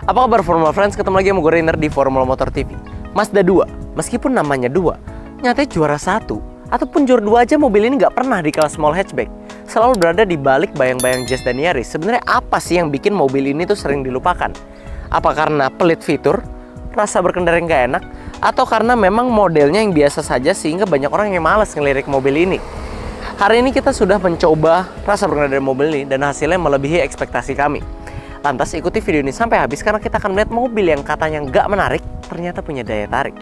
Apa kabar Formula Friends? Ketemu lagi sama gue Rainer di Formula Motor TV. Mazda 2, meskipun namanya 2, nyatanya juara 1 ataupun juara 2 aja mobil ini nggak pernah di kelas small hatchback. Selalu berada di balik bayang-bayang Jazz dan Yaris. Sebenarnya apa sih yang bikin mobil ini tuh sering dilupakan? Apa karena pelit fitur, rasa berkendara yang nggak enak, atau karena memang modelnya yang biasa saja sehingga banyak orang yang malas ngelirik mobil ini? Hari ini kita sudah mencoba rasa berkendara dari mobil ini dan hasilnya melebihi ekspektasi kami. Lantas ikuti video ini sampai habis karena kita akan melihat mobil yang katanya nggak menarik ternyata punya daya tarik.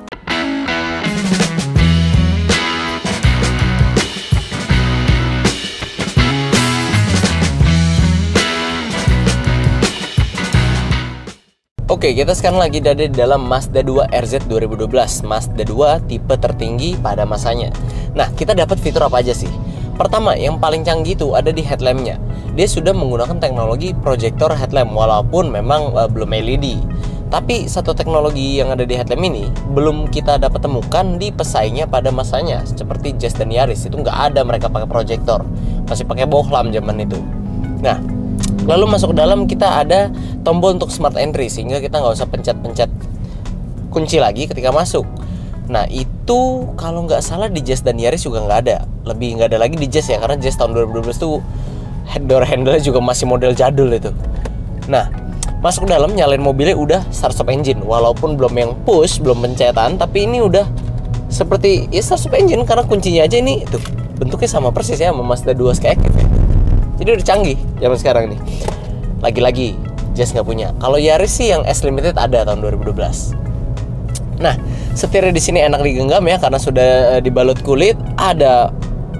Oke, kita sekarang lagi ada di dalam Mazda 2 RZ 2012. Mazda 2 tipe tertinggi pada masanya. Nah, kita dapat fitur apa aja sih? Pertama, yang paling canggih itu ada di headlampnya. Dia sudah menggunakan teknologi projector headlamp walaupun memang belum LED. Tapi satu teknologi yang ada di headlamp ini belum kita dapat temukan di pesaingnya pada masanya. Seperti Jazz dan Yaris, itu nggak ada mereka pakai projector. Masih pakai bohlam zaman itu. Nah, lalu masuk ke dalam kita ada tombol untuk smart entry sehingga kita nggak usah pencet-pencet kunci lagi ketika masuk. Nah itu kalau nggak salah di Jazz dan Yaris juga nggak ada. Lebih nggak ada lagi di Jazz ya, karena Jazz tahun 2012 tuh door handle juga masih model jadul itu. Nah masuk ke dalam, nyalain mobilnya udah start stop engine. Walaupun belum yang push, belum pencetan, tapi ini udah seperti ya start stop engine karena kuncinya aja ini tuh bentuknya sama persis ya sama Mazda 2 Skyactiv ya. Jadi udah canggih zaman sekarang nih. Lagi-lagi Jazz nggak punya. Kalau Yaris sih yang S Limited ada tahun 2012. Nah, setirnya di sini enak digenggam ya karena sudah dibalut kulit. Ada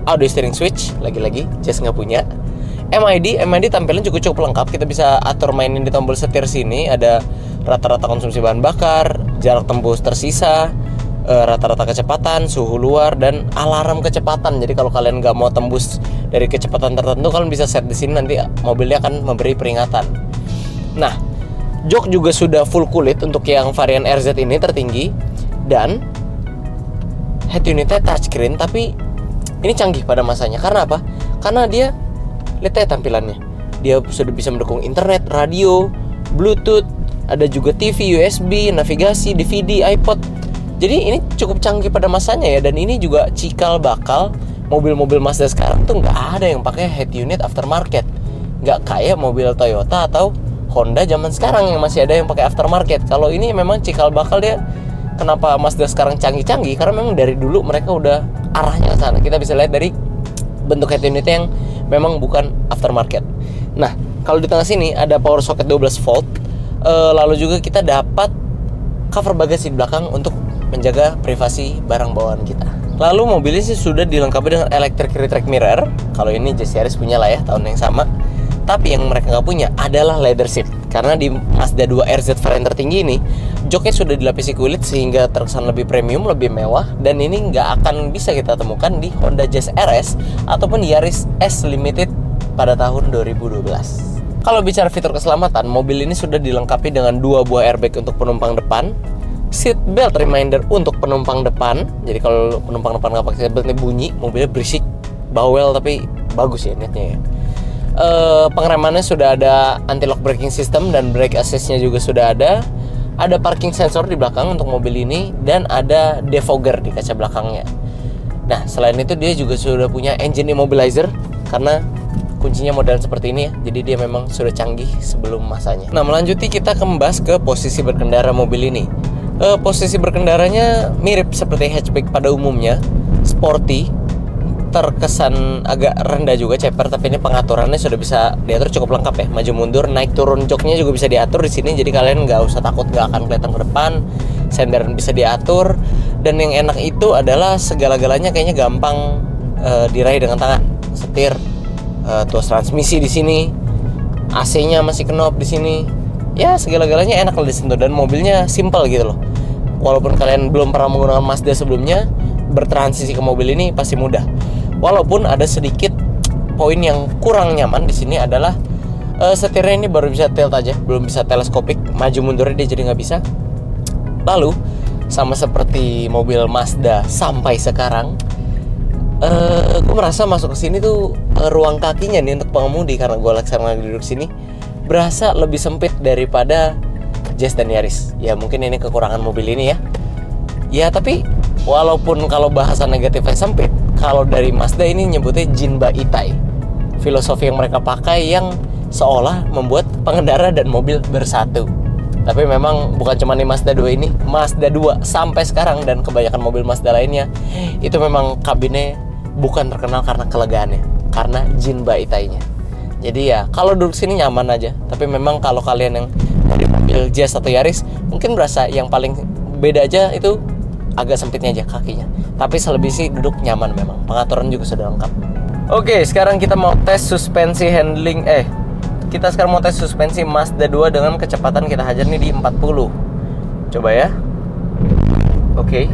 audio steering switch, lagi-lagi Jazz nggak punya. MID tampilan cukup lengkap. Kita bisa atur mainin di tombol setir sini. Ada rata-rata konsumsi bahan bakar, jarak tembus tersisa, rata-rata kecepatan, suhu luar, dan alarm kecepatan. Jadi kalau kalian nggak mau tembus dari kecepatan tertentu, kalian bisa set di sini, nanti mobilnya akan memberi peringatan. Nah, jok juga sudah full kulit untuk yang varian RZ ini tertinggi, dan head unitnya touchscreen, tapi ini canggih pada masanya. Karena apa? Karena dia, lihat ya tampilannya, dia sudah bisa mendukung internet, radio, Bluetooth, ada juga TV, USB, navigasi, DVD, iPod. Jadi ini cukup canggih pada masanya ya, dan ini juga cikal bakal mobil-mobil Mazda sekarang tuh nggak ada yang pakai head unit aftermarket. Nggak kayak mobil Toyota atau Honda zaman sekarang yang masih ada yang pakai aftermarket. Kalau ini memang cikal bakal dia. Kenapa Mazda sekarang canggih-canggih? Karena memang dari dulu mereka udah arahnya ke sana. Kita bisa lihat dari bentuk head unit yang memang bukan aftermarket. Nah, kalau di tengah sini ada power socket 12 volt. Lalu juga kita dapat cover bagasi di belakang untuk menjaga privasi barang bawaan kita. Lalu mobilnya sih sudah dilengkapi dengan electric retract mirror. Kalau ini Jazz Yaris punya lah ya, tahun yang sama. Tapi yang mereka nggak punya adalah leather seat. Karena di Mazda 2 RZ varian tertinggi ini, joknya sudah dilapisi kulit sehingga terkesan lebih premium, lebih mewah. Dan ini nggak akan bisa kita temukan di Honda Jazz RS ataupun Yaris S Limited pada tahun 2012. Kalau bicara fitur keselamatan, mobil ini sudah dilengkapi dengan 2 buah airbag untuk penumpang depan, seat belt reminder untuk penumpang depan. Jadi kalau penumpang depan nggak pakai seat belt, ini bunyi, mobilnya berisik, bawel, tapi bagus ya netnya ya. Pengeremannya sudah ada anti-lock braking system dan brake assist-nya juga sudah ada. Ada parking sensor di belakang untuk mobil ini dan ada defogger di kaca belakangnya. Nah, selain itu dia juga sudah punya engine immobilizer karena kuncinya model seperti ini ya. Jadi dia memang sudah canggih sebelum masanya. Nah, melanjuti kita kembas ke posisi berkendara mobil ini. Posisi berkendaranya mirip seperti hatchback pada umumnya, sporty, terkesan agak rendah juga ceper, tapi ini pengaturannya sudah bisa diatur cukup lengkap ya. Maju mundur, naik turun joknya juga bisa diatur di sini. Jadi kalian nggak usah takut nggak akan kelihatan ke depan. Senderan bisa diatur, dan yang enak itu adalah segala-galanya kayaknya gampang diraih dengan tangan. Setir, tuas transmisi di sini, AC-nya masih knob di sini. Ya segala-galanya enak lah disentuh dan mobilnya simple gitu loh. Walaupun kalian belum pernah menggunakan Mazda sebelumnya, bertransisi ke mobil ini pasti mudah. Walaupun ada sedikit poin yang kurang nyaman di sini adalah setirnya ini baru bisa tilt aja, belum bisa teleskopik. Maju mundurnya dia jadi nggak bisa. Lalu sama seperti mobil Mazda sampai sekarang, gue merasa masuk ke sini tuh ruang kakinya nih untuk pengemudi, karena gue sekarang lagi duduk sini, berasa lebih sempit daripada Jazz dan Yaris. Ya mungkin ini kekurangan mobil ini ya. Ya tapi walaupun kalau bahasa negatifnya sempit, kalau dari Mazda ini nyebutnya Jinba Itai. Filosofi yang mereka pakai yang seolah membuat pengendara dan mobil bersatu. Tapi memang bukan cuma nih Mazda 2 ini, Mazda 2 sampai sekarang dan kebanyakan mobil Mazda lainnya itu memang kabinnya bukan terkenal karena kelegaannya, karena Jinba Itai-nya. Jadi ya kalau duduk sini nyaman aja. Tapi memang kalau kalian yang dari mobil Jazz atau Yaris mungkin berasa yang paling beda aja itu agak sempitnya aja kakinya. Tapi selebih sih duduk nyaman memang. Pengaturan juga sudah lengkap. Oke, sekarang kita mau tes suspensi handling. Kita sekarang mau tes suspensi Mazda 2 dengan kecepatan kita hajar nih di 40. Coba ya. Oke,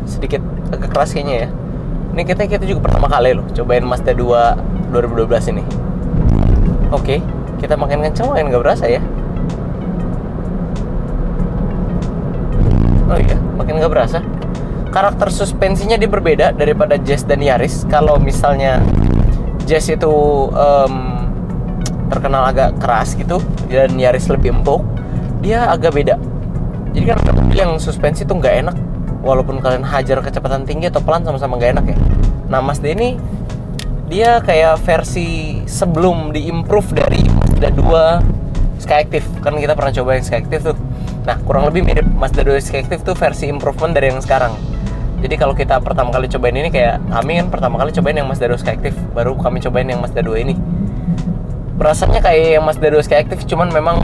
sedikit agak keras kayaknya ya. Ini kita juga pertama kali loh cobain Mazda 2 2012 ini. Oke, kita makin kenceng makin gak berasa ya. Oh iya, makin gak berasa. Karakter suspensinya dia berbeda daripada Jazz dan Yaris. Kalau misalnya Jazz itu terkenal agak keras gitu dan Yaris lebih empuk, dia agak beda. Jadi kan mobil yang suspensi tuh nggak enak, walaupun kalian hajar kecepatan tinggi atau pelan sama-sama nggak enak ya. Nah Mazda ini dia kayak versi sebelum diimprove dari Mazda 2 Skyactiv. Kan kita pernah coba yang Skyactiv tuh. Nah kurang lebih mirip Mazda 2 Skyactiv tuh versi improvement dari yang sekarang. Jadi kalau kita pertama kali cobain ini kayak kami kan pertama kali cobain yang Mazda 2 Skyactiv, baru kami cobain yang Mazda 2 ini. Rasanya kayak yang Mazda 2 Skyactiv, cuman memang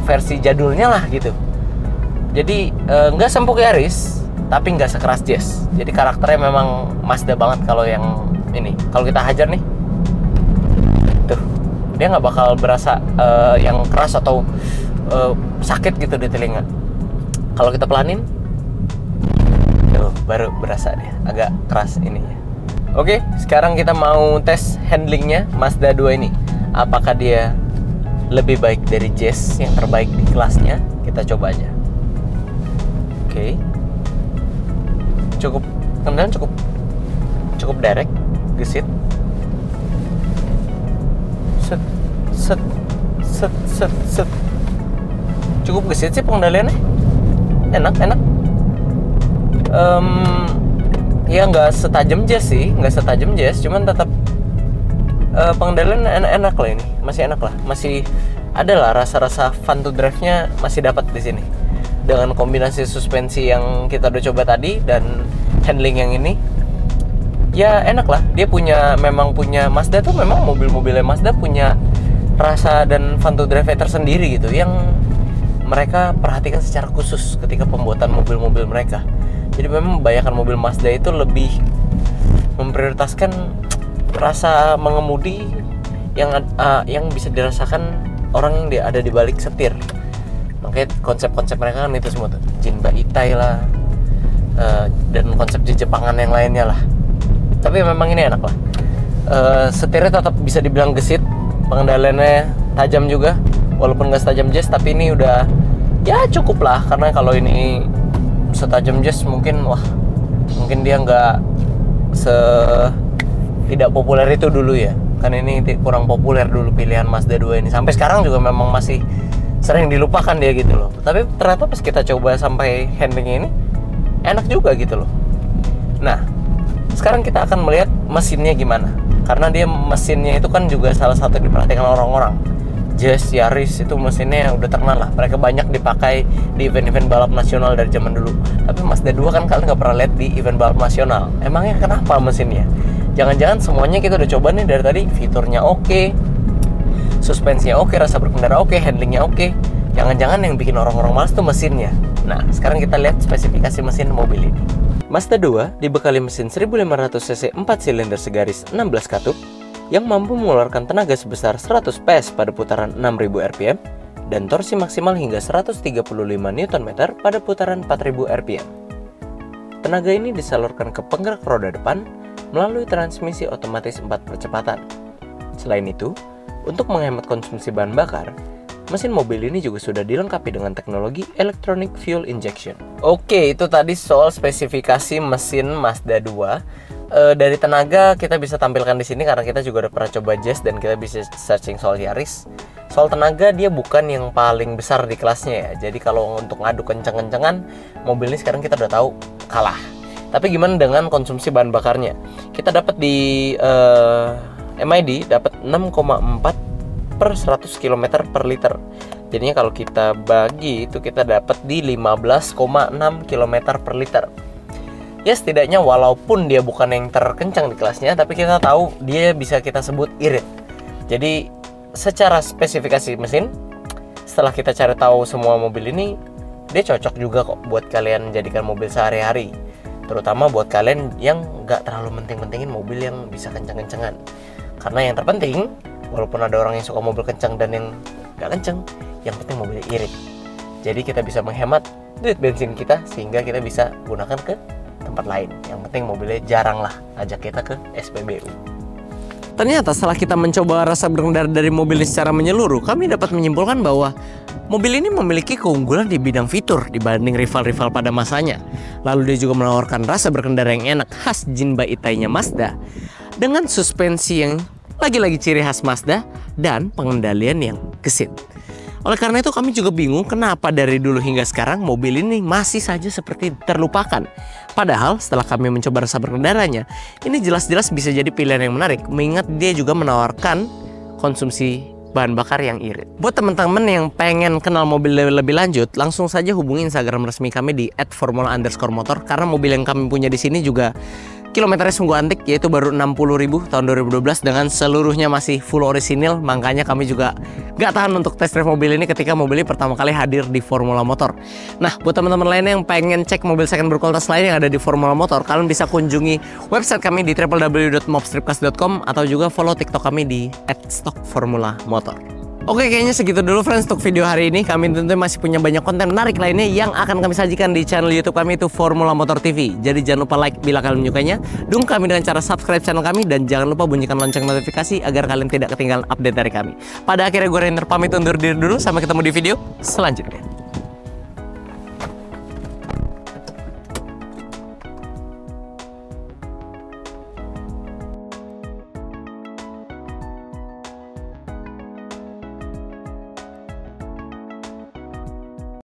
versi jadulnya lah gitu. Jadi nggak sempuk Yaris, tapi nggak sekeras Jazz. Jadi karakternya memang Mazda banget kalau yang ini. Kalau kita hajar nih, tuh dia nggak bakal berasa yang keras atau sakit gitu di telinga. Kalau kita pelanin, tuh baru berasa dia agak keras ininya. Oke, sekarang kita mau tes handlingnya Mazda 2 ini. Apakah dia lebih baik dari Jazz yang terbaik di kelasnya? Kita coba aja. Oke. Kemudian cukup direct, gesit. Set. Cukup gesit sih pengendaliannya. Enak. Ya nggak setajam Jazz sih, cuman tetap pengendalian enak lah ini, masih enak lah, masih ada lah rasa-rasa fun to drive-nya masih dapat di sini. Dengan kombinasi suspensi yang kita udah coba tadi dan handling yang ini, ya enak lah. Dia memang punya Mazda tuh memang mobil-mobilnya Mazda punya rasa dan fun to drive tersendiri gitu, yang mereka perhatikan secara khusus ketika pembuatan mobil-mobil mereka. Jadi memang kebanyakan mobil Mazda itu lebih memprioritaskan rasa mengemudi yang bisa dirasakan orang yang ada di balik setir. Makanya konsep-konsep mereka kan itu semua tuh, Jinba Itai lah, dan konsep Jepangan yang lainnya lah. Tapi memang ini enak lah. Setirnya tetap bisa dibilang gesit, pengendaliannya tajam juga, walaupun nggak setajam Jazz, tapi ini udah ya cukup lah. Karena kalau ini setajam Jazz mungkin dia nggak tidak populer itu dulu ya. Kan ini kurang populer dulu pilihan Mazda 2 ini. Sampai sekarang juga memang masih sering dilupakan dia gitu loh. Tapi ternyata pas kita coba sampai handling ini enak juga gitu loh. Nah, sekarang kita akan melihat mesinnya gimana. Karena dia mesinnya itu kan juga salah satu diperhatikan orang-orang. Jazz, Yaris itu mesinnya udah terkenal lah. Mereka banyak dipakai di event-event balap nasional dari zaman dulu. Tapi Mazda 2 kan kalian nggak pernah lihat di event balap nasional. Emangnya kenapa mesinnya? Jangan-jangan semuanya kita udah coba nih dari tadi. Fiturnya oke, suspensinya oke, rasa berkendara oke, handlingnya oke. Jangan-jangan yang bikin orang-orang malas tuh mesinnya. Nah, sekarang kita lihat spesifikasi mesin mobil ini. Mazda 2 dibekali mesin 1500 cc 4 silinder segaris 16 katup yang mampu mengeluarkan tenaga sebesar 100 PS pada putaran 6000 rpm dan torsi maksimal hingga 135 Nm pada putaran 4000 rpm. Tenaga ini disalurkan ke penggerak roda depan melalui transmisi otomatis 4 percepatan. Selain itu, untuk menghemat konsumsi bahan bakar, mesin mobil ini juga sudah dilengkapi dengan teknologi electronic fuel injection. Oke, itu tadi soal spesifikasi mesin Mazda 2. Dari tenaga kita bisa tampilkan di sini karena kita juga udah pernah coba Jazz dan kita bisa searching soal Yaris. soal tenaga dia bukan yang paling besar di kelasnya ya. Jadi kalau untuk ngadu kenceng-kencengan, mobil ini sekarang kita udah tahu kalah. Tapi gimana dengan konsumsi bahan bakarnya? Kita dapat di MID dapat 6,4 per 100 km per liter. Jadinya kalau kita bagi itu kita dapat di 15,6 km per liter. Ya setidaknya walaupun dia bukan yang terkencang di kelasnya, tapi kita tahu dia bisa kita sebut irit. Jadi secara spesifikasi mesin, setelah kita cari tahu semua mobil ini, dia cocok juga kok buat kalian jadikan mobil sehari-hari. Terutama buat kalian yang nggak terlalu penting-pentingin mobil yang bisa kencang-kencangan. Karena yang terpenting, walaupun ada orang yang suka mobil kencang dan yang nggak kencang, yang penting mobilnya irit. Jadi kita bisa menghemat duit bensin kita sehingga kita bisa gunakan ke tempat lain. Yang penting mobilnya jarang lah ajak kita ke SPBU. Ternyata setelah kita mencoba rasa berkendara dari mobil ini secara menyeluruh, kami dapat menyimpulkan bahwa mobil ini memiliki keunggulan di bidang fitur dibanding rival-rival pada masanya. Lalu dia juga menawarkan rasa berkendara yang enak khas Jinba Itai-nya Mazda, dengan suspensi yang lagi-lagi ciri khas Mazda dan pengendalian yang gesit. Oleh karena itu kami juga bingung kenapa dari dulu hingga sekarang mobil ini masih saja seperti terlupakan. Padahal setelah kami mencoba rasa berkendaranya, ini jelas-jelas bisa jadi pilihan yang menarik, mengingat dia juga menawarkan konsumsi bahan bakar yang irit. Buat teman-teman yang pengen kenal mobil lebih lanjut, langsung saja hubungi Instagram resmi kami di @formula_motor, karena mobil yang kami punya di sini juga kilometernya sungguh antik, yaitu baru 60.000 tahun 2012 dengan seluruhnya masih full orisinil. Makanya kami juga gak tahan untuk test drive mobil ini ketika mobil ini pertama kali hadir di Formula Motor. Nah, buat teman-teman lainnya yang pengen cek mobil second berkualitas lain yang ada di Formula Motor, kalian bisa kunjungi website kami di www.mobstripcast.com atau juga follow TikTok kami di @stockformulamotor. Oke, kayaknya segitu dulu friends untuk video hari ini. Kami tentunya masih punya banyak konten menarik lainnya yang akan kami sajikan di channel YouTube kami, itu Formula Motor TV. Jadi jangan lupa like bila kalian menyukainya, dukung kami dengan cara subscribe channel kami, dan jangan lupa bunyikan lonceng notifikasi agar kalian tidak ketinggalan update dari kami. Pada akhirnya gue Rainer pamit undur diri dulu, sampai ketemu di video selanjutnya.